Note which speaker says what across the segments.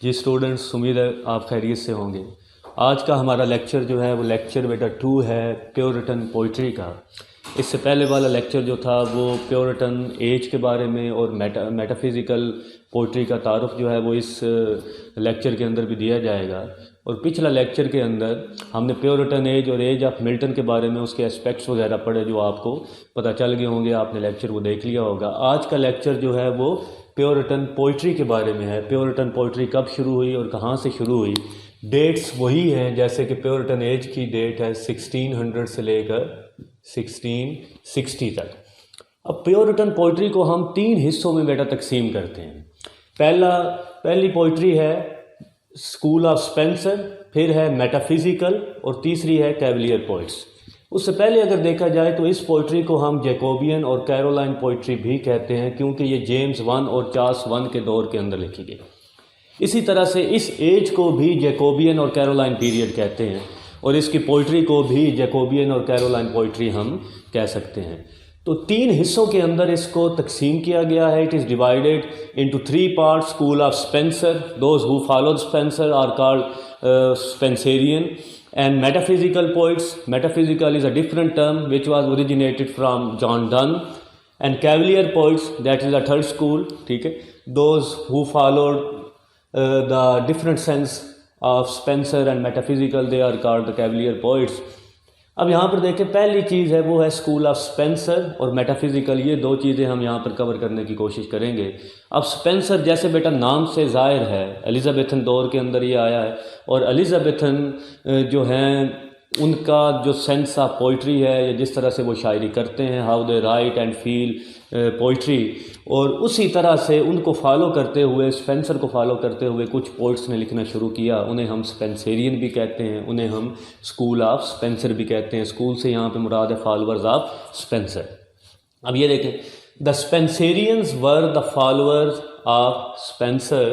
Speaker 1: جی students, امید ہے آپ خیریت سے ہوں گے۔ آج کا ہمارا لیکچر جو ہے وہ لیکچر بیٹا 2 ہے پیور ریٹن پوئٹری کا۔ اس سے پہلے والا لیکچر جو تھا وہ پیور ریٹن ایج کے بارے میں اور میٹافزیکل پوئٹری کا تعارف جو ہے وہ اس لیکچر کے اندر بھی دیا جائے گا۔ اور پچھلا لیکچر کے اندر ہم نے پیور ریٹن ایج اور ایج آف ملٹن کے بارے میں اس کے اسپیکٹس وغیرہ پڑھے جو آپ کو پتہ چل گئے ہوں گے، آپ نے لیکچر وہ دیکھ لیا ہوگا۔ آج کا لیکچر جو ہے وہ پیور ریٹن پوئٹری کے بارے میں ہے۔ پیور ریٹن پوئٹری کب شروع ہوئی اور کہاں سے شروع ہوئی؟ ڈیٹس وہی ہیں جیسے کہ پیور ریٹن ایج کی ڈیٹ ہے 1600 سے لے کر 1660 تک۔ اب پیور ریٹن پوئٹری کو ہم 3 حصوں میں بیٹا تقسیم کرتے ہیں۔ پہلی پوئٹری ہے اسکول آف اسپینسر، پھر ہے میٹافزیکل اور تیسری ہے کیولیئر پوئٹس۔ اس سے پہلے اگر دیکھا جائے تو اس پوئٹری کو ہم جیکوبین اور کیرولائن پوئٹری بھی کہتے ہیں، کیونکہ یہ جیمز 1 اور چارلس 1 کے دور کے اندر لکھی گئی۔ اسی طرح سے اس ایج کو بھی جیکوبین اور کیرولائن پیریڈ کہتے ہیں، اور اس کی پوئٹری کو بھی جیکوبین اور کیرولائن پوئٹری ہم کہہ سکتے ہیں۔ تو 3 حصوں کے اندر اس کو تقسیم کیا گیا ہے۔ It is divided into 3 parts: school of Spenser, those who followed Spenser are called Spenserian, and metaphysical poets. Metaphysical is a different term which was originated from John Donne. And cavalier poets, that is the third school, ٹھیک ہے، those who followed the different sense of Spencer and metaphysical, they are called the cavalier poets. اب یہاں پر دیکھیں، پہلی چیز ہے وہ ہے اسکول آف اسپینسر اور میٹافزیکل۔ یہ 2 چیزیں ہم یہاں پر کور کرنے کی کوشش کریں گے۔ اب اسپینسر جیسے بیٹا نام سے ظاہر ہے، ایلزابیتھن دور کے اندر یہ آیا ہے، اور ایلزابیتھن جو ہیں ان کا جو سینس آف پوئٹری ہے یا جس طرح سے وہ شاعری کرتے ہیں، how they write and feel poetry, اور اسی طرح سے ان کو فالو کرتے ہوئے، اسپینسر کو فالو کرتے ہوئے کچھ پوئٹس نے لکھنا شروع کیا۔ انہیں ہم اسپینسیرین بھی کہتے ہیں، انہیں ہم اسکول آف اسپینسر بھی کہتے ہیں۔ اسکول سے یہاں پہ مراد ہے فالوورز آف اسپینسر۔ اب یہ دیکھیں، the Spenserians were the followers of Spenser.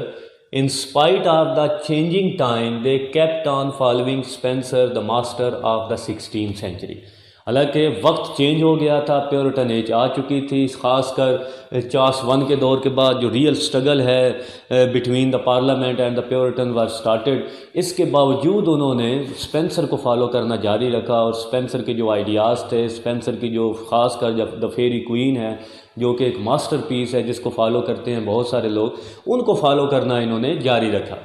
Speaker 1: In spite of the changing time, they kept on following Spencer, the master of the 16th century. حالانکہ وقت چینج ہو گیا تھا، پیورٹن ایج آ چکی تھی، خاص کر چارلس 1 کے دور کے بعد جو ریئل سٹرگل ہے between the parliament and the Puritan war started, اس کے باوجود انہوں نے اسپینسر کو فالو کرنا جاری رکھا، اور اسپینسر کے جو آئیڈیاز تھے، اسپینسر کی جو خاص کر جب دا فیری کوئین ہے جو کہ ایک ماسٹر پیس ہے جس کو فالو کرتے ہیں بہت سارے لوگ، ان کو فالو کرنا انہوں نے جاری رکھا۔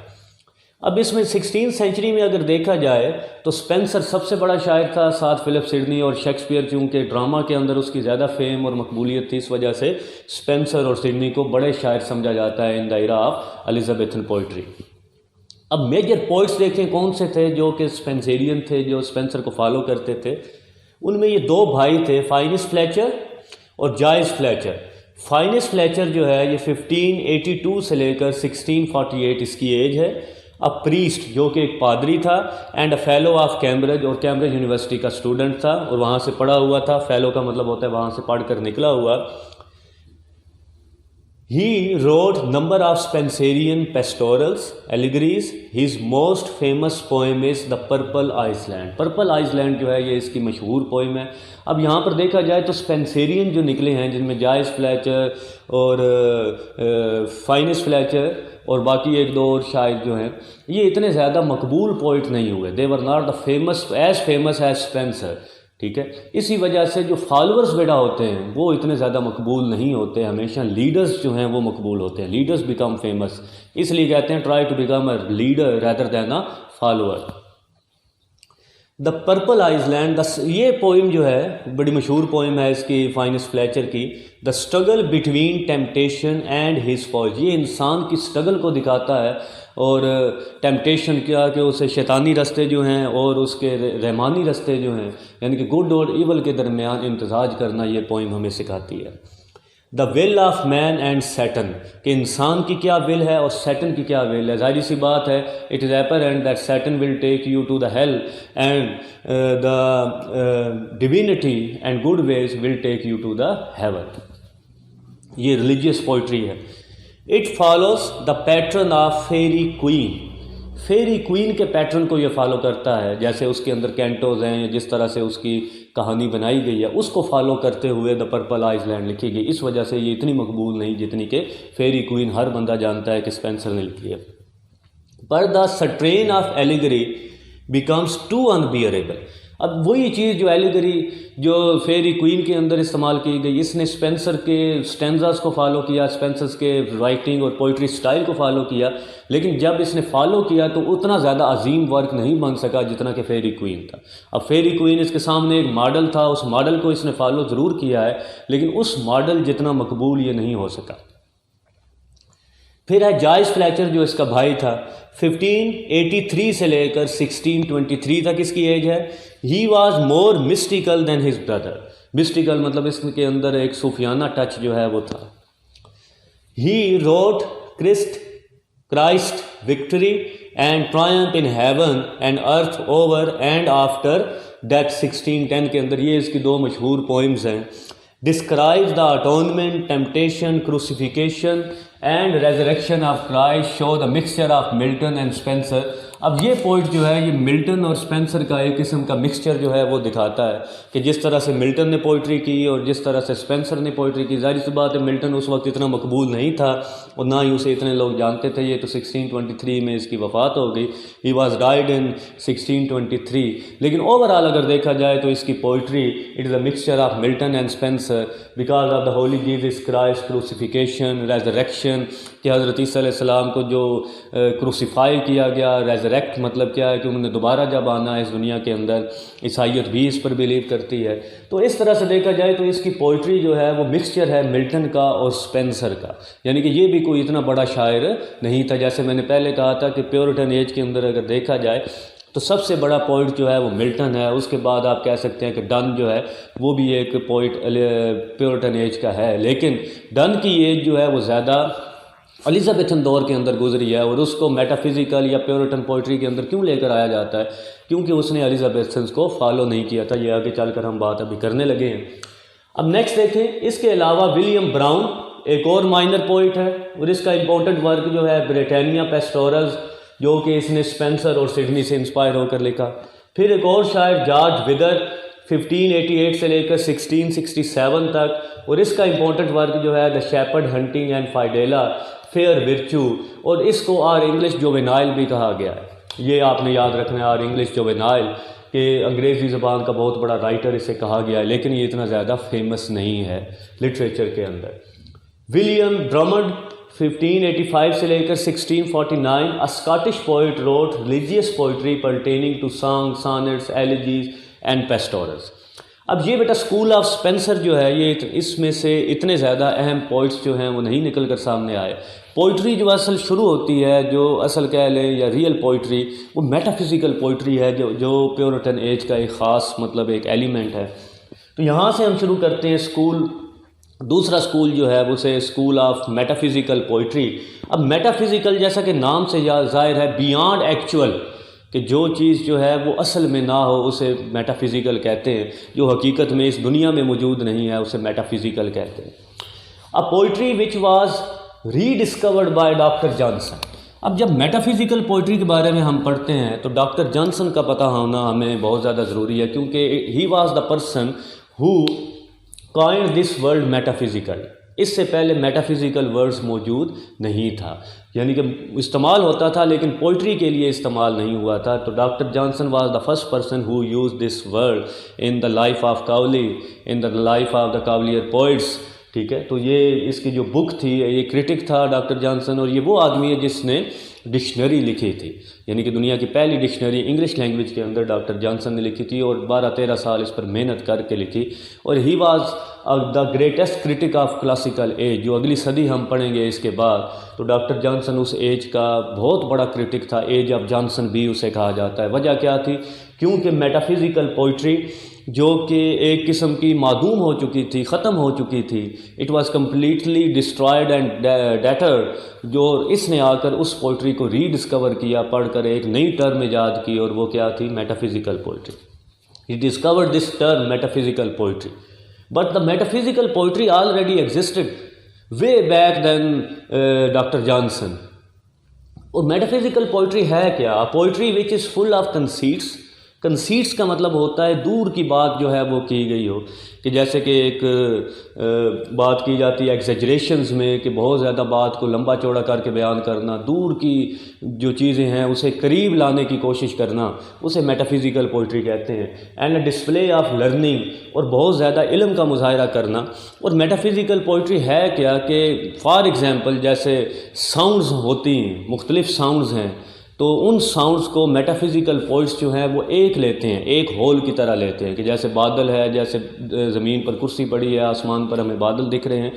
Speaker 1: اب اس میں 16 سینچری میں اگر دیکھا جائے تو اسپینسر سب سے بڑا شاعر تھا، ساتھ فلپ سڈنی اور شیکسپیئر، چونکہ ڈرامہ کے اندر اس کی زیادہ فیم اور مقبولیت تھی، اس وجہ سے اسپینسر اور سڈنی کو بڑے شاعر سمجھا جاتا ہے ان دا ایرا آف ایلزابیتھن پوئٹری۔ اب میجر پوئٹس دیکھیں کون سے تھے جو کہ اسپینسیرین تھے، جو اسپینسر کو فالو کرتے تھے۔ ان میں یہ 2 بھائی تھے، فائنس فلیچر اور جائز فلیچر۔ فائنس فلیچر جو ہے یہ 1582 سے لے کر 1648 اس کی ایج ہے۔ اب پریسٹ جو کہ ایک پادری تھا، and a fellow of Cambridge, اور کیمبرج یونیورسٹی کا اسٹوڈنٹ تھا اور وہاں سے پڑھا ہوا تھا۔ فیلو کا مطلب ہوتا ہے وہاں سے پڑھ کر نکلا ہوا۔ He wrote number of Spenserian pastorals, allegories. His most famous poem is The Purple Island. Purple Island جو ہے یہ اس کی مشہور پوئم ہے۔ اب یہاں پر دیکھا جائے تو اسپینسیرین جو نکلے ہیں، جن میں جائز فلیچر اور فائنس فلیچر اور باقی 1-2 اور شاعر جو ہیں، یہ اتنے زیادہ مقبول پوئٹ نہیں ہوئے۔ They were not the famous as Spencer. ٹھیک ہے، اسی وجہ سے جو فالورز بیٹا ہوتے ہیں وہ اتنے زیادہ مقبول نہیں ہوتے، ہمیشہ لیڈرز جو ہیں وہ مقبول ہوتے ہیں۔ لیڈرز بیکم فیمس، اس لیے کہتے ہیں try to become a leader rather than a follower. The purple island, یہ پوئم جو ہے بڑی مشہور پوئم ہے اس کی، فائنس فلیچر کی۔ The struggle between temptation and his فوج، یہ انسان کی اسٹرگل کو دکھاتا ہے، اور ٹیمپٹیشن کیا کہ اسے شیطانی رستے جو ہیں اور اس کے رحمانی رستے جو ہیں، یعنی کہ گڈ اور ایول کے درمیان امتزاج کرنا، یہ پوئم ہمیں سکھاتی ہے۔ The will of man and Satan, کہ انسان کی کیا ول ہے اور سیٹن کی کیا ول ہے۔ ظاہری سی بات ہے، it is apparent that Satan will take you to the hell and the divinity and good ways will take you to the heaven. یہ ریلیجیس پوئٹری ہے۔ It follows the pattern of Faerie Queene, Faerie Queene کے pattern کو یہ follow کرتا ہے، جیسے اس کے اندر کینٹوز ہیں، جس طرح سے اس کی کہانی بنائی گئی ہے اس کو فالو کرتے ہوئے دا پرپل آئز لینڈ لکھی گئی۔ اس وجہ سے یہ اتنی مقبول نہیں جتنی کہ فیری کوئین ہر بندہ جانتا ہے کہ اسپینسر نے لکھی ہے۔ but the strain of allegory becomes too unbearable. اب وہی چیز جو ایلیگری جو فیری کوئین کے اندر استعمال کی گئی، اس نے اسپینسر کے سٹینزاز کو فالو کیا، اسپینسرز کے رائٹنگ اور پوئٹری سٹائل کو فالو کیا، لیکن جب اس نے فالو کیا تو اتنا زیادہ عظیم ورک نہیں بن سکا جتنا کہ فیری کوئین تھا۔ اب فیری کوئین اس کے سامنے ایک ماڈل تھا، اس ماڈل کو اس نے فالو ضرور کیا ہے، لیکن اس ماڈل جتنا مقبول یہ نہیں ہو سکا۔ پھر ہے جائز فلیچر جو اس کا بھائی تھا، 1583 سے لے کر 1623 تک اس کی ایج ہے۔ He was more mystical than his brother, mystical مطلب اس کے اندر ایک صوفیانہ ٹچ جو ہے وہ تھا۔ He wrote Christ victory and triumph in heaven and earth over and after death 1610 کے اندر، یہ اس کی 2 مشہور پوئمز ہیں۔ describes the atonement, temptation, crucifixion and resurrection of Christ, show the mixture of Milton and Spencer۔ اب یہ poet جو ہے یہ ملٹن اور سپینسر کا ایک قسم کا مکسچر جو ہے وہ دکھاتا ہے کہ جس طرح سے ملٹن نے پوئٹری کی اور جس طرح سے سپینسر نے پوئٹری کی۔ ظاہر سی بات ہے ملٹن اس وقت اتنا مقبول نہیں تھا اور نہ ہی اسے اتنے لوگ جانتے تھے، یہ تو 1623 میں اس کی وفات ہو گئی۔ ہی واز ڈائڈ ان 1623، لیکن اوور آل اگر دیکھا جائے تو اس کی poetry it is a mixture of Milton and Spenser because of the holy Jesus Christ, crucifixion, resurrection, کہ حضرت عیسیٰ علیہ السلام کو جو کروسیفائی کیا گیا، ریزریکٹ مطلب کیا ہے کہ انہوں نے دوبارہ جب آنا ہے اس دنیا کے اندر، عیسائیت بھی اس پر بلیو کرتی ہے۔ تو اس طرح سے دیکھا جائے تو اس کی پوئٹری جو ہے وہ مکسچر ہے ملٹن کا اور سپینسر کا، یعنی کہ یہ بھی کوئی اتنا بڑا شاعر نہیں تھا۔ جیسے میں نے پہلے کہا تھا کہ پیورٹن ایج کے اندر اگر دیکھا جائے تو سب سے بڑا پوئٹ جو ہے وہ ملٹن ہے، اس کے بعد آپ کہہ سکتے ہیں کہ ڈن جو ہے وہ بھی ایک پوئٹ پیورٹن ایج کا ہے، لیکن ڈن کی ایج جو ہے وہ زیادہ الزابتھن دور کے اندر گزری ہے، اور اس کو میٹافزیکل یا پیورٹن پوئٹری کے اندر کیوں لے کر آیا جاتا ہے؟ کیونکہ اس نے الزابتھنس کو فالو نہیں کیا تھا۔ یہ آگے چل کر ہم بات ابھی کرنے لگے ہیں۔ اب نیکسٹ دیکھیں، اس کے علاوہ ولیم براؤن ایک اور مائنر پوئٹ ہے، اور اس کا امپورٹنٹ ورک جو ہے بریٹینیا پیسٹورلز، جو کہ اس نے سپینسر اور سڈنی سے انسپائر ہو کر لکھا۔ پھر ایک اور شاعر جارج ودر 1588 سے لے کر 1667 تک، اور اس کا امپورٹنٹ ورک جو ہے the shepherd hunting and Fidelia fair virtue, اور اس کو آر انگلش جووینائل بھی کہا گیا ہے۔ یہ آپ نے یاد رکھنا ہے، آر انگلش جووینائل، کہ انگریزی زبان کا بہت بڑا رائٹر اسے کہا گیا ہے، لیکن یہ اتنا زیادہ فیمس نہیں ہے لٹریچر کے اندر۔ ولیم ڈرمنڈ 1585 سے لے کر 1649 Scottish poet wrote religious poetry pertaining to song, sonnets, elegies and pastorals. اب یہ بیٹا اسکول آف سپینسر جو ہے یہ اس میں سے اتنے زیادہ اہم پوئٹس جو ہیں وہ نہیں نکل کر سامنے آئے۔ پوئٹری جو اصل شروع ہوتی ہے، جو اصل کہہ لیں یا ریئل پوئٹری، وہ میٹافزیکل پوئٹری ہے جو پیورٹن ایج کا ایک خاص مطلب ایک ایلیمنٹ ہے۔ تو یہاں سے ہم شروع کرتے ہیں دوسرا اسکول جو ہے اسے اسکول آف میٹافزیکل پوئٹری۔ اب میٹافزیکل جیسا کہ نام سے ظاہر ہے بیانڈ ایکچوئل، کہ جو چیز جو ہے وہ اصل میں نہ ہو اسے میٹافزیکل کہتے ہیں، جو حقیقت میں اس دنیا میں موجود نہیں ہے اسے میٹافزیکل کہتے ہیں۔ اب poetry which was rediscovered by doctor Johnson. اب جب میٹافزیکل پوئٹری کے بارے میں ہم پڑھتے ہیں تو ڈاکٹر جانسن کا پتہ ہونا ہمیں بہت زیادہ ضروری ہے، کیونکہ ہی was the person who coined this word metaphysical۔ اس سے پہلے میٹافزیکل ورڈز موجود نہیں تھا، یعنی کہ استعمال ہوتا تھا لیکن پوئٹری کے لیے استعمال نہیں ہوا تھا۔ تو doctor Johnson was the first person who use this word in the life of Cowley, in the life of the cavalier poets, ٹھیک ہے۔ تو یہ اس کی جو بک تھی، یہ کرٹک تھا ڈاکٹر جانسن، اور یہ وہ آدمی ہے جس نے ڈکشنری لکھی تھی، یعنی کہ دنیا کی پہلی ڈکشنری انگلش لینگویج کے اندر ڈاکٹر جانسن نے لکھی تھی، اور 12-13 سال اس پر محنت کر کے لکھی۔ اور he was the greatest critic of classical age, جو اگلی صدی ہم پڑھیں گے اس کے بعد، تو ڈاکٹر جانسن اس ایج کا بہت بڑا کرٹک تھا۔ ایج آف جانسن بھی اسے کہا جاتا ہے۔ وجہ کیا تھی؟ کیونکہ میٹافزیکل پوئٹری جو کہ ایک قسم کی معدوم ہو چکی تھی، ختم ہو چکی تھی، it was completely destroyed and deterred, جو اس نے آ کر اس پوئٹری کو ری ڈسکور کیا، پڑھ کر ایک نئی ٹرم ایجاد کی، اور وہ کیا تھی؟ Metaphysical poetry. He discovered this term metaphysical poetry, but the metaphysical poetry already existed way back than doctor Johnson. اور میٹافزیکل پوئٹری ہے کیا؟ Poetry which is full of کنسیٹس کنسیٹس کا مطلب ہوتا ہے دور کی بات جو ہے وہ کی گئی ہو، کہ جیسے کہ ایک بات کی جاتی ہے ایگزیجریشنز میں، کہ بہت زیادہ بات کو لمبا چوڑا کر کے بیان کرنا، دور کی جو چیزیں ہیں اسے قریب لانے کی کوشش کرنا، اسے میٹافزیکل پوئٹری کہتے ہیں. And a display of learning, اور بہت زیادہ علم کا مظاہرہ کرنا. اور میٹافزیکل پوئٹری ہے کیا کہ فار ایگزامپل جیسے ساؤنڈز ہوتی ہیں، مختلف ساؤنڈز ہیں، تو ان ساؤنڈز کو میٹافزیکل پوئٹس جو ہیں وہ ایک لیتے ہیں، ایک ہول کی طرح لیتے ہیں، کہ جیسے بادل ہے، جیسے زمین پر کرسی پڑی ہے، آسمان پر ہمیں بادل دکھ رہے ہیں.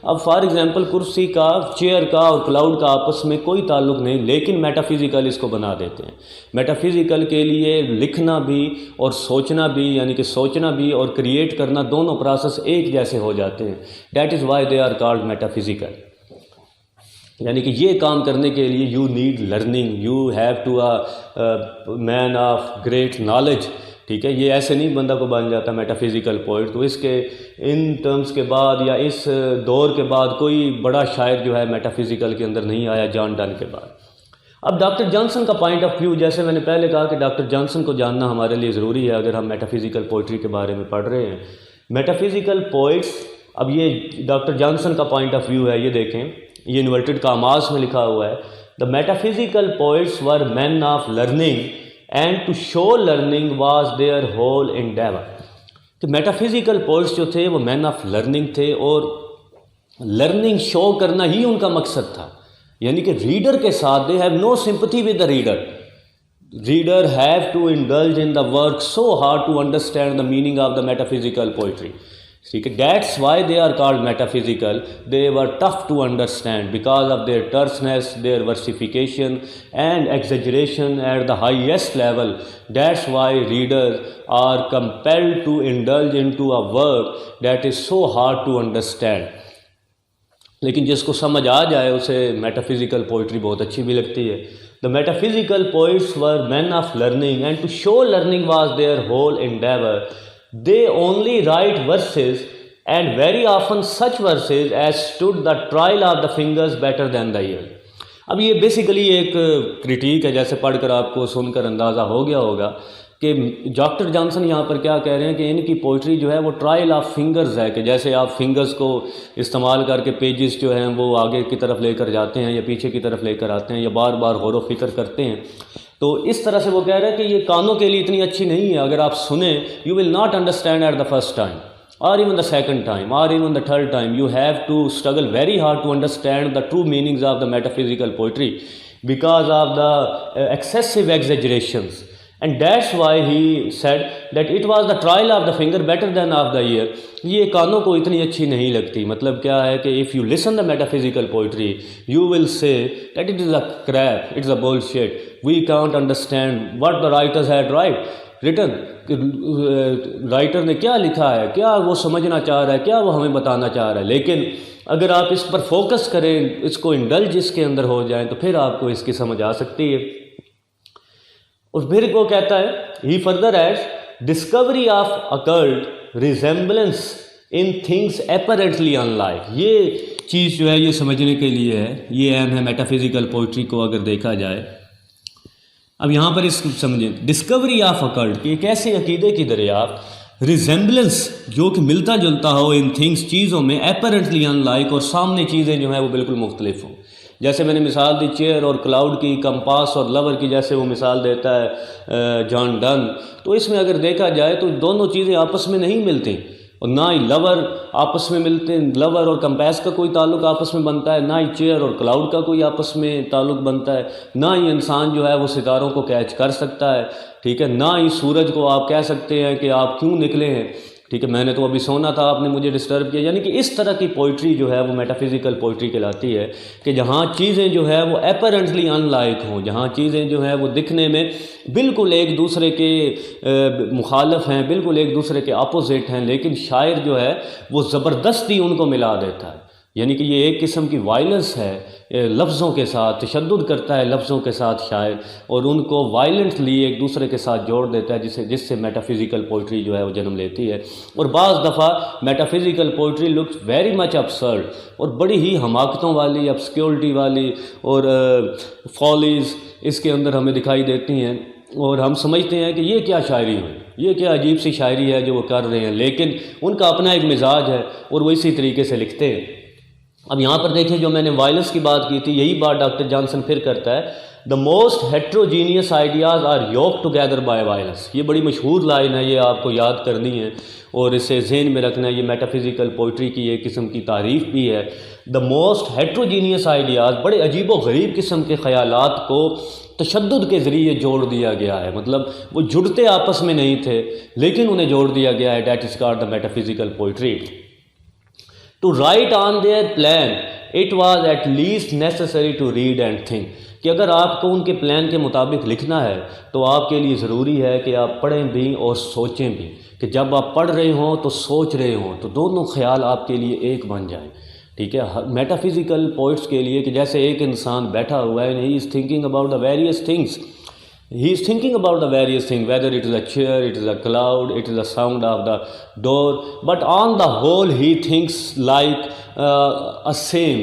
Speaker 1: اب فار ایگزامپل کرسی کا، چیئر کا اور کلاؤڈ کا آپس میں کوئی تعلق نہیں، لیکن میٹافزیکل اس کو بنا دیتے ہیں. میٹافزیکل کے لیے لکھنا بھی اور سوچنا بھی، یعنی کہ سوچنا بھی اور کریٹ کرنا، دونوں پروسیس ایک جیسے ہو جاتے ہیں. That is why they are called metaphysical. یعنی کہ یہ کام کرنے کے لیے you need learning, you have to man of great knowledge. ٹھیک ہے، یہ ایسے نہیں بندہ کو بن جاتا میٹافزیکل پوئٹ. تو اس کے ان ٹرمز کے بعد یا اس دور کے بعد کوئی بڑا شاعر جو ہے میٹافزیکل کے اندر نہیں آیا جان ڈن کے بعد. اب ڈاکٹر جانسن کا پوائنٹ آف ویو، جیسے میں نے پہلے کہا کہ ڈاکٹر جانسن کو جاننا ہمارے لیے ضروری ہے اگر ہم میٹافزیکل پوئٹری کے بارے میں پڑھ رہے ہیں. میٹافزیکل پوئٹس، اب یہ ڈاکٹر جانسن کا پوائنٹ آف ویو ہے، یہ دیکھیں، یہ انورٹڈ کاماز میں لکھا ہوا ہے. The metaphysical poets were men of learning and to show learning was their whole endeavour. کہ میٹافزیکل پوئٹس جو تھے وہ مین آف لرننگ تھے، اور لرننگ شو کرنا ہی ان کا مقصد تھا. یعنی کہ ریڈر کے ساتھ they have no sympathy with the reader. Reader have to indulge in the work so hard to understand the meaning of the metaphysical poetry. ٹھیک ہے، that's why they are called metaphysical. They were tough to understand because of their terseness, their versification and exaggeration at the highest level. That's why readers are compelled to indulge in to a work that is so hard to understand. لیکن جس کو سمجھ آ جائے اسے metaphysical poetry بہت اچھی بھی لگتی ہے. The metaphysical poets were men of learning and to show learning was their whole endeavor. They only write verses, and very often such verses as stood the trial of the fingers better than the ear. اب یہ basically ایک critic ہے، جیسے پڑھ کر آپ کو سن کر اندازہ ہو گیا ہوگا کہ ڈاکٹر جانسن یہاں پر کیا کہہ رہے ہیں کہ ان کی پوئٹری جو ہے وہ ٹرائل آف فنگرز ہے، کہ جیسے آپ فنگرز کو استعمال کر کے پیجز جو ہیں وہ آگے کی طرف لے کر جاتے ہیں یا پیچھے کی طرف لے کر آتے ہیں یا بار بار غور و فکر کرتے ہیں. تو اس طرح سے وہ کہہ رہے ہیں کہ یہ کانوں کے لیے اتنی اچھی نہیں ہے. اگر آپ سنیں you will not understand at the first time or even the second time or even the third time. You have to struggle very hard to understand the true meanings of the metaphysical poetry because of the excessive exaggerations. And that's why he said that it was the trial of the finger better than of the ear. یہ کانوں کو اتنی اچھی نہیں لگتی. مطلب کیا ہے کہ if you listen the metaphysical poetry you will say that it is a crap, it is a bullshit, we can't understand what the writers had written. Writer نے کیا لکھا ہے، کیا وہ سمجھنا چاہ رہا ہے، کیا وہ ہمیں بتانا چاہ رہا ہے. لیکن اگر آپ اس پر فوکس کریں، اس کو انڈلج اس کے اندر ہو جائیں، تو پھر آپ کو اس کی سمجھ آ سکتی ہے. اور پھر وہ کہتا ہے he further as discovery of occult resemblance in things apparently unlike. یہ چیز جو ہے یہ سمجھنے کے لیے ہے، یہ اہم ہے میٹافزیکل پوئٹری کو اگر دیکھا جائے. اب یہاں پر اس کو سمجھیں، ڈسکوری آف اکرڈ کہ ایک ایسے عقیدے کی دریافت، ریزمبلنس جو کہ ملتا جلتا ہو ان تھنگس چیزوں میں، اپیرنٹلی ان لائک اور سامنے چیزیں جو ہیں وہ بالکل مختلف ہوں. جیسے میں نے مثال دی چیئر اور کلاؤڈ کی، کمپاس اور لور کی، جیسے وہ مثال دیتا ہے جان ڈن. تو اس میں اگر دیکھا جائے تو دونوں چیزیں آپس میں نہیں ملتی، اور نہ ہی لور آپس میں ملتے ہیں، لور اور کمپیس کا کوئی تعلق آپس میں بنتا ہے، نہ ہی چیئر اور کلاؤڈ کا کوئی آپس میں تعلق بنتا ہے، نہ ہی انسان جو ہے وہ ستاروں کو کیچ کر سکتا ہے. ٹھیک ہے، نہ ہی سورج کو آپ کہہ سکتے ہیں کہ آپ کیوں نکلے ہیں. ٹھیک ہے، میں نے تو ابھی سونا تھا، آپ نے مجھے ڈسٹرب کیا. یعنی کہ اس طرح کی پوئٹری جو ہے وہ میٹافزیکل پوئٹری کہلاتی ہے، کہ جہاں چیزیں جو ہے وہ اپیرنٹلی ان لائک ہوں، جہاں چیزیں جو ہیں وہ دکھنے میں بالکل ایک دوسرے کے مخالف ہیں، بالکل ایک دوسرے کے اپوزٹ ہیں، لیکن شاعر جو ہے وہ زبردستی ان کو ملا دیتا ہے. یعنی کہ یہ ایک قسم کی وائلنس ہے، لفظوں کے ساتھ تشدد کرتا ہے، لفظوں کے ساتھ شاعر، اور ان کو وائلنٹلی ایک دوسرے کے ساتھ جوڑ دیتا ہے، جس سے میٹافزیکل پوئٹری جو ہے وہ جنم لیتی ہے. اور بعض دفعہ metaphysical poetry looks very much absurd, اور بڑی ہی حماقتوں والی، ابسکیورٹی والی اور فالیز اس کے اندر ہمیں دکھائی دیتی ہیں. اور ہم سمجھتے ہیں کہ یہ کیا شاعری ہوئی، یہ کیا عجیب سی شاعری ہے جو وہ کر رہے ہیں، لیکن ان کا اپنا ایک مزاج ہے اور وہ اسی طریقے سے لکھتے ہیں۔ اب یہاں پر دیکھیں، جو میں نے وائلنس کی بات کی تھی، یہی بات ڈاکٹر جانسن پھر کرتا ہے، the most heterogeneous ideas are yoked together by violence. یہ بڑی مشہور لائن ہے، یہ آپ کو یاد کرنی ہے اور اسے ذہن میں رکھنا ہے۔ یہ میٹافزیکل پوئٹری کی ایک قسم کی تعریف بھی ہے۔ دا موسٹ ہیٹروجینیس آئیڈیاز، بڑے عجیب و غریب قسم کے خیالات کو تشدد کے ذریعے جوڑ دیا گیا ہے، مطلب وہ جڑتے آپس میں نہیں تھے لیکن انہیں جوڑ دیا گیا ہے۔ That is called the metaphysical poetry. To write on their plan it was at least necessary to read and think, کہ اگر آپ کو ان کے پلان کے مطابق لکھنا ہے تو آپ کے لیے ضروری ہے کہ آپ پڑھیں بھی اور سوچیں بھی، کہ جب آپ پڑھ رہے ہوں تو سوچ رہے ہوں، تو دونوں خیال آپ کے لیے ایک بن جائیں، ٹھیک ہے۔ میٹافزیکل پوئٹس کے لیے کہ جیسے ایک انسان بیٹھا ہوا ہے، he is thinking about the various things, he is thinking about the various things, whether it is a chair, it is a cloud, it is the sound of the door, but on the whole he thinks like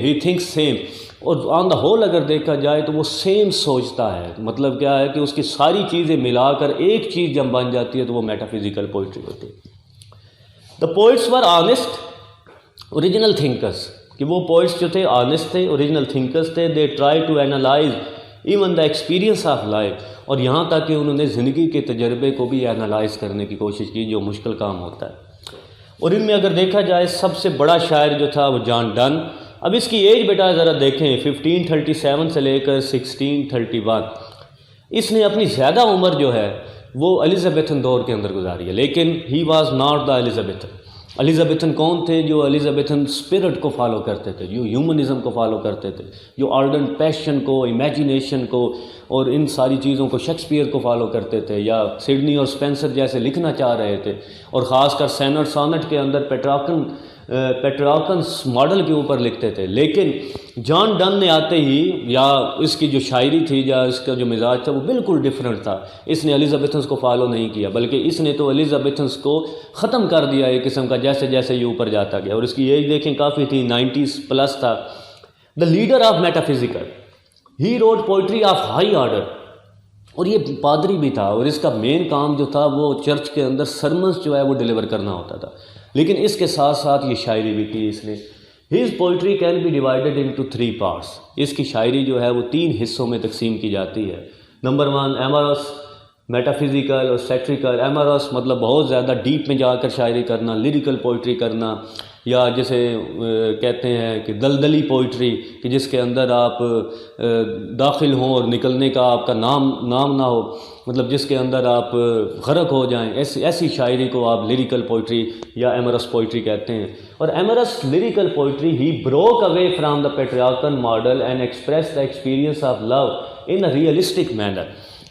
Speaker 1: he thinks same، اور آن the whole اگر دیکھا جائے تو وہ same سوچتا ہے۔ مطلب کیا ہے کہ اس کی ساری چیزیں ملا کر ایک چیز جب بن جاتی ہے تو وہ میٹافزیکل پوئٹری ہوتی ہے۔ دا پوئٹس ور آنیسٹ اوریجنل تھنکرس، کہ وہ پوئٹس جو تھے آنیسٹ تھے، اوریجنل تھنکرس تھے۔ They try to analyse even the experience of life, اور یہاں تک کہ انہوں نے زندگی کے تجربے کو بھی اینالائز کرنے کی کوشش کی، جو مشکل کام ہوتا ہے۔ اور ان میں اگر دیکھا جائے سب سے بڑا شاعر جو تھا وہ جان ڈن۔ اب اس کی ایج بیٹا ذرا دیکھیں، 1537 سے لے کر 1631۔ اس نے اپنی زیادہ عمر جو ہے وہ ایلزابیتھن دور کے اندر گزاری ہے، لیکن ہی واز ناٹ دا ایلزابیتھن۔ ایلزابیتھن کون تھے؟ جو ایلزابیتھن اسپرٹ کو فالو کرتے تھے، جو ہیومنزم کو فالو کرتے تھے، جو آرڈنٹ پیشن کو، امیجینیشن کو اور ان ساری چیزوں کو، شیکسپیئر کو فالو کرتے تھے، یا سڈنی اور اسپینسر جیسے لکھنا چاہ رہے تھے، اور خاص کر سینٹ سونٹ کے اندر پیٹراکنس ماڈل کے اوپر لکھتے تھے۔ لیکن جان ڈن نے آتے ہی، یا اس کی جو شاعری تھی یا اس کا جو مزاج تھا وہ بالکل ڈیفرنٹ تھا۔ اس نے ایلزابیتھنس کو فالو نہیں کیا، بلکہ اس نے تو ایلزابیتھنس کو ختم کر دیا ایک قسم کا، جیسے جیسے یہ اوپر جاتا گیا۔ اور اس کی ایج دیکھیں کافی تھی، 90+ تھا۔ The leader of metaphysical, he wrote poetry of high order, اور یہ پادری بھی تھا، اور اس کا مین کام جو تھا وہ چرچ کے اندر سرمنس جو ہے وہ ڈیلیور کرنا ہوتا تھا، لیکن اس کے ساتھ ساتھ یہ شاعری بھی کی اس نے۔ His poetry can be divided into 3 parts, اس کی شاعری جو ہے وہ 3 حصوں میں تقسیم کی جاتی ہے۔ نمبر 1 ایمرس، میٹافزیکل اور سیٹریکل۔ ایمرس مطلب بہت زیادہ ڈیپ میں جا کر شاعری کرنا، لیریکل پوئٹری کرنا، یا جسے کہتے ہیں کہ دلدلی پوئٹری، کہ جس کے اندر آپ داخل ہوں اور نکلنے کا آپ کا نام نہ ہو، مطلب جس کے اندر آپ غرق ہو جائیں، ایسی شاعری کو آپ لیریکل پوئٹری یا ایمرس پوئٹری کہتے ہیں۔ اور amorous lyrical poetry, he broke away from the patriarchal model and express the experience of love in a realistic manner.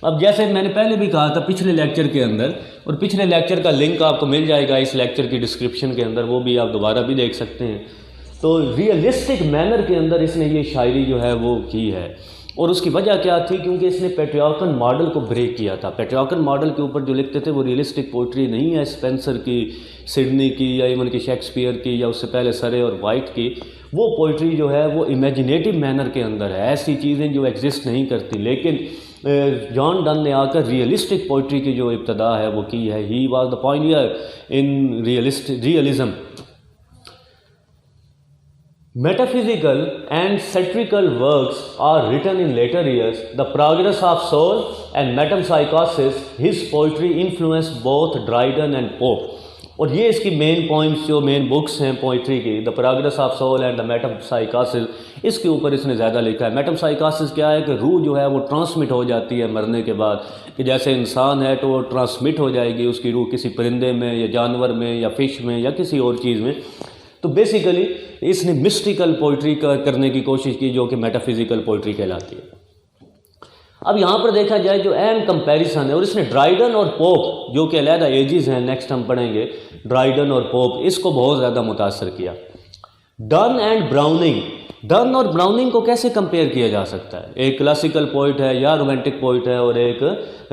Speaker 1: اب جیسے میں نے پہلے بھی کہا تھا پچھلے لیکچر کے اندر، اور پچھلے لیکچر کا لنک آپ کو مل جائے گا اس لیکچر کی ڈسکرپشن کے اندر، وہ بھی آپ دوبارہ بھی دیکھ سکتے ہیں۔ تو ریئلسٹک مینر کے اندر اس نے یہ شاعری جو ہے وہ کی ہے، اور اس کی وجہ کیا تھی؟ کیونکہ اس نے پیٹریارکل ماڈل کو بریک کیا تھا۔ پیٹریارکل ماڈل کے اوپر جو لکھتے تھے وہ ریئلسٹک پوئٹری نہیں ہے، اسپینسر کی، سڈنی کی، یا ایون کہ شیکسپیئر کی، یا اس سے پہلے سرے اور وائٹ کی۔ وہ پوئٹری جو ہے وہ امیجنیٹو مینر کے اندر ہے، ایسی چیزیں جو ایگزسٹ نہیں کرتی۔ لیکن جان ڈن نے آ کر ریئلسٹک پوئٹری کی جو ابتدا ہے وہ کی ہے۔ He was the pioneer in realism. Metaphysical and satirical works are written in later years. The Progress of Soul and Metempsychosis, his poetry influenced both Dryden and Pope. اور یہ اس کی مین پوائنٹس جو مین بکس ہیں poetry کی، the progress of soul and the metempsychosis, اس کے اوپر اس نے زیادہ لکھا ہے۔ میٹمپسائکاسس کیا ہے کہ روح جو ہے وہ ٹرانسمٹ ہو جاتی ہے مرنے کے بعد، کہ جیسے انسان ہے تو وہ ٹرانسمٹ ہو جائے گی اس کی روح کسی پرندے میں یا جانور میں یا فش میں یا کسی اور چیز میں۔ تو بیسیکلی اس نے مسٹیکل پوئٹری کرنے کی کوشش کی جو کہ میٹافزیکل پوئٹری کہلاتی ہے۔ اب یہاں پر دیکھا جائے جو اہم کمپیریزن ہے، اور اس نے ڈرائیڈن اور پوپ جو کہ علیحدہ ایجز ہیں، نیکسٹ ہم پڑھیں گے، ڈرائیڈن اور پوپ، اس کو بہت زیادہ متاثر کیا۔ ڈن اینڈ براؤننگ، ڈن اور براؤننگ کو کیسے کمپیئر کیا جا سکتا ہے؟ ایک کلاسیکل پوئٹ ہے یا رومانٹک پوئٹ ہے، اور ایک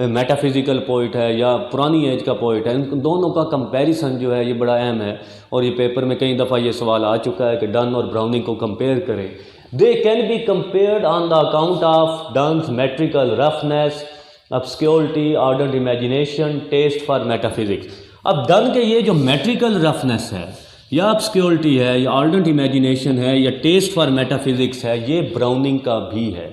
Speaker 1: میٹافزیکل پوئٹ ہے یا پرانی ایج کا پوئٹ ہے۔ ان دونوں کا کمپیریزن جو ہے یہ بڑا اہم ہے، اور یہ پیپر میں کئی دفعہ یہ سوال آ چکا ہے کہ ڈن اور براؤننگ کو کمپیئر کریں۔ They can be compared on the account of Donne's metrical roughness obscurity, ardent imagination, taste for metaphysics. اب ڈن کے یہ جو میٹریکل رفنس ہے یا obscurity ہے یا ardent imagination ہے یا taste for metaphysics ہے، یہ براؤننگ کا بھی ہے.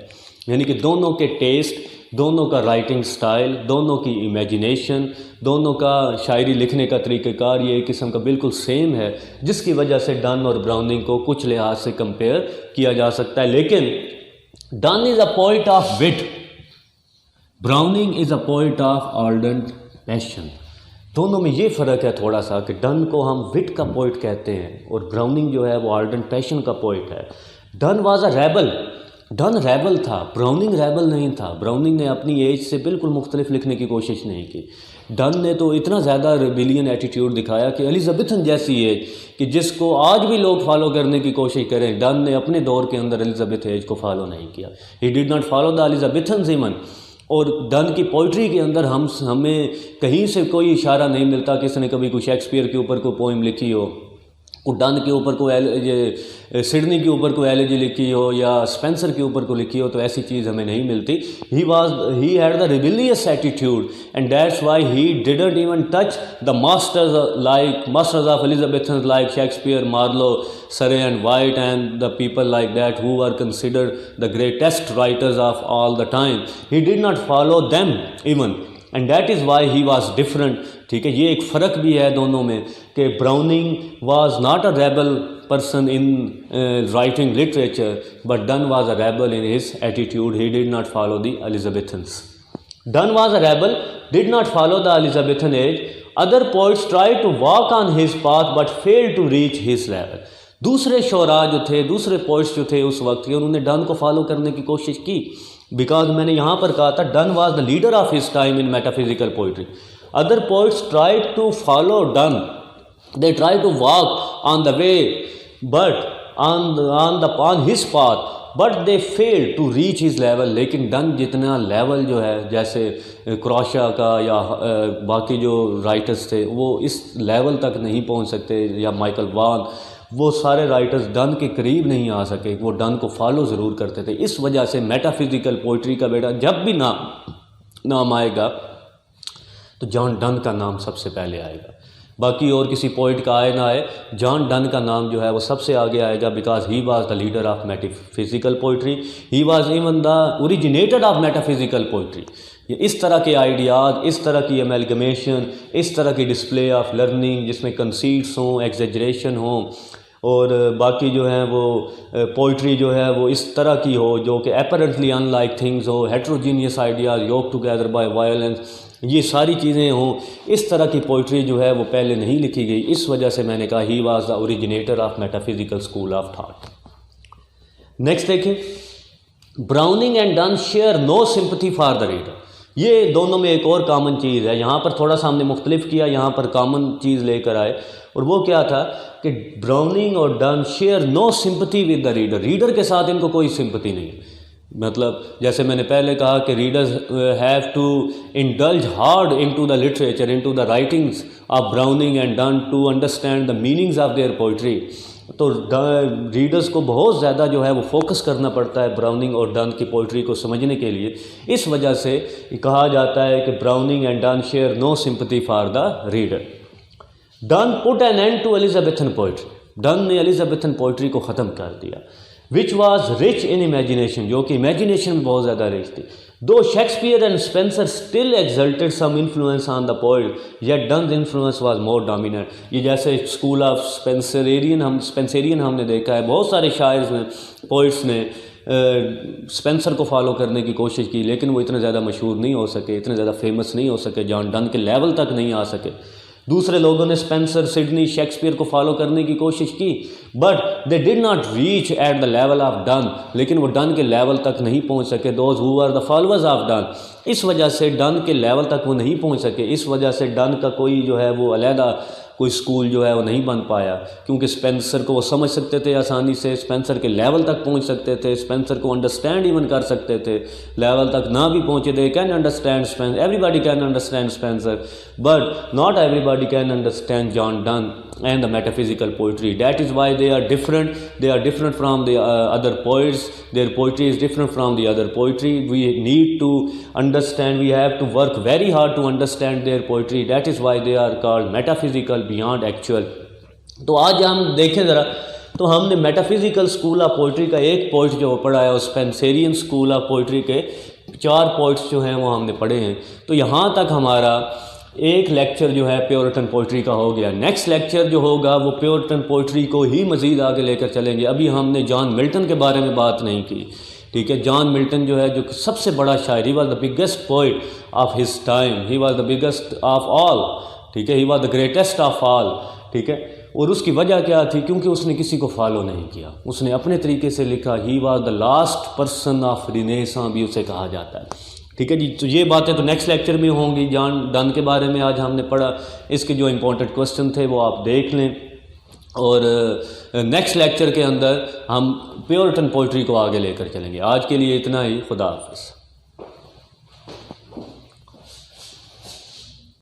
Speaker 1: یعنی کہ دونوں کے ٹیسٹ، دونوں کا رائٹنگ سٹائل، دونوں کی امیجینیشن، دونوں کا شاعری لکھنے کا طریقہ کار یہ ایک قسم کا بالکل سیم ہے، جس کی وجہ سے ڈن اور براؤننگ کو کچھ لحاظ سے کمپیئر کیا جا سکتا ہے. لیکن Donne is a poet of wit, Browning is a poet of ardent passion. دونوں میں یہ فرق ہے تھوڑا سا کہ ڈن کو ہم وٹ کا پوئٹ کہتے ہیں اور براؤننگ جو ہے وہ آرڈنٹ پیشن کا پوئٹ ہے. Done was a rebel, done rebel تھا، براؤننگ ریبل نہیں تھا. براؤننگ نے اپنی ایج سے بالکل مختلف لکھنے کی کوشش نہیں کی. ڈن نے تو اتنا زیادہ ریبیلین ایٹیٹیوڈ دکھایا کہ الزابتھن جیسی ایج کہ جس کو آج بھی لوگ فالو کرنے کی کوشش کریں، ڈن نے اپنے دور کے اندر الزابتھ ایج کو فالو نہیں کیا. He did not follow the Elizabethans even. اور ڈن کی پوئٹری کے اندر ہمیں کہیں سے کوئی اشارہ نہیں ملتا کہ اس نے کبھی کوئی شیکسپیئر کے اوپر کوئی پوئم لکھی ہو، کوئی ڈن کے اوپر کوئی سڈنی کے اوپر کوئی ایلیجی لکھی ہو یا اسپینسر کے اوپر کوئی لکھی ہو، تو ایسی چیز ہمیں نہیں ملتی. He had the rebellious attitude and that's why he didn't even touch the masters of Elizabethans like Shakespeare, Marlowe, Surrey and Wyatt and the people like that who are considered the greatest writers of all the time. He did not follow them even and that is why he was different. ٹھیک ہے، یہ ایک فرق بھی ہے دونوں میں کہ Browning was not a rebel person in writing literature, but Donne was a rebel in his attitude. He did not follow the Elizabethans. Donne was a rebel, did not follow the Elizabethan age. Other poets tried to walk on his path but failed to reach his level. دوسرے شعراء جو تھے، دوسرے poets جو تھے اس وقت کے، انہوں نے ڈن کو فالو کرنے کی کوشش کی. بیکاز میں نے یہاں پر کہا تھا Donne was the leader of his time in metaphysical poetry. Other poets try to follow Donne, they try to walk on the way but on his path but they fail to reach his level. لیکن done جتنا level جو ہے، جیسے کروشا کا یا باقی جو writers تھے، وہ اس لیول تک نہیں پہنچ سکتے، یا مائیکل وان، وہ سارے رائٹرز ڈن کے قریب نہیں آ سکے. وہ ڈن کو فالو ضرور کرتے تھے. اس وجہ سے میٹافزیکل پوئٹری کا بیٹا جب بھی نام آئے گا تو جان ڈن کا نام سب سے پہلے آئے گا. باقی اور کسی پوئٹ کا آئے نہ آئے، جان ڈن کا نام جو ہے وہ سب سے آگے آئے گا، because he was the leader of metaphysical poetry. He was even the originator of metaphysical poetry. اس طرح کے آئیڈیاز، اس طرح کی امیلگمیشن، اس طرح کی ڈسپلے آف لرننگ جس میں کنسیٹس ہوں، ایگزیجریشن ہوں، اور باقی جو ہیں وہ پوئٹری جو ہے وہ اس طرح کی ہو جو کہ apparently in like things who, heterogeneous ideas York together by violence, یہ ساری چیزیں ہوں. اس طرح کی پوئٹری جو ہے وہ پہلے نہیں لکھی گئی. اس وجہ سے میں نے کہا he was the originator of metaphysical school of thought. Next دیکھیں، Browning and Donne share no sympathy for the reader. یہ دونوں میں ایک اور کامن چیز ہے. یہاں پر تھوڑا سا ہم نے مختلف کیا، یہاں پر کامن چیز لے کر آئے، اور وہ کیا تھا کہ براؤننگ اور Donne share no sympathy with the reader. Reader کے ساتھ ان کو کوئی سمپتھی نہیں. مطلب جیسے میں نے پہلے کہا کہ readers have to indulge hard into the literature, into the writings of Browning and Donne to understand the meanings of their poetry. تو ریڈرز کو بہت زیادہ جو ہے وہ فوکس کرنا پڑتا ہے براؤننگ اور ڈن کی پوئٹری کو سمجھنے کے لیے. اس وجہ سے کہا جاتا ہے کہ Browning and Donne share no sympathy for the reader. Donne put an end to Elizabethan poetry. Donne نے الزابتھن پوئٹری کو ختم کر دیا. Which was rich in imagination, جو کہ امیجینیشن میں بہت زیادہ رچ تھی. Though Shakespeare and Spenser still exalted some influence on the poet, yet Donne's influence was more dominant. یہ جیسے اسکول آف اسپینسرین ہم نے دیکھا ہے، بہت سارے شاعر نے، پوئٹس نے اسپینسر کو فالو کرنے کی کوشش کی، لیکن وہ اتنے زیادہ مشہور نہیں ہو سکے، اتنے زیادہ فیمس نہیں ہو سکے، جان ڈن کے لیول تک نہیں آ سکے. دوسرے لوگوں نے اسپینسر، سڈنی، شیکسپیئر کو فالو کرنے کی کوشش کی، but they did not reach at the level of Donne. لیکن وہ ڈن کے لیول تک نہیں پہنچ سکے. Those who are the followers of Donne. اس وجہ سے ڈن کے لیول تک وہ نہیں پہنچ سکے. اس وجہ سے ڈن کا کوئی جو ہے وہ علیحدہ کوئی سکول جو ہے وہ نہیں بن پایا، کیونکہ اسپینسر کو وہ سمجھ سکتے تھے آسانی سے، اسپینسر کے لیول تک پہنچ سکتے تھے، اسپینسر کو انڈرسٹینڈ ایون کر سکتے تھے، لیول تک نہ بھی پہنچے they can understand Spenser, everybody can understand Spenser, but not everybody can understand John Donne and the metaphysical poetry. That is why they are different from the other poets. Their poetry is different from the other poetry. We need to understand, we have to work very hard to understand their poetry. That is why they are called metaphysical, beyond actual. تو آج ہم دیکھیں ذرا، تو ہم نے metaphysical school of poetry کا ایک پوئٹ جو پڑھا ہے، اور اسپینسیرین اسکول آف پوئٹری کے 4 پوئٹس جو ہیں وہ ہم نے پڑھے ہیں. تو یہاں تک ہمارا ایک لیکچر جو ہے پیورٹن پوئٹری کا ہو گیا. نیکسٹ لیکچر جو ہوگا وہ پیورٹن پوئٹری کو ہی مزید آگے لے کر چلیں گے. ابھی ہم نے جان ملٹن کے بارے میں بات نہیں کی، ٹھیک ہے. جان ملٹن جو ہے جو سب سے بڑا شاعر، ہی was the biggest poet of his time, he was the biggest of all, ٹھیک ہے، he was the greatest of all, ٹھیک ہے. اور اس کی وجہ کیا تھی؟ کیونکہ اس نے کسی کو فالو نہیں کیا، اس نے اپنے طریقے سے لکھا. He was the last person of Renaissance بھی اسے کہا جاتا ہے، ٹھیک ہے جی. تو یہ باتیں تو نیکسٹ لیکچر میں ہوں گی. جان ڈن کے بارے میں آج ہم نے پڑھا، اس کے جو امپورٹنٹ کوسچن تھے وہ آپ دیکھ لیں، اور نیکسٹ لیکچر کے اندر ہم پیورٹن پوئٹری کو آگے لے کر چلیں گے. آج کے لیے اتنا ہی. خدا حافظ.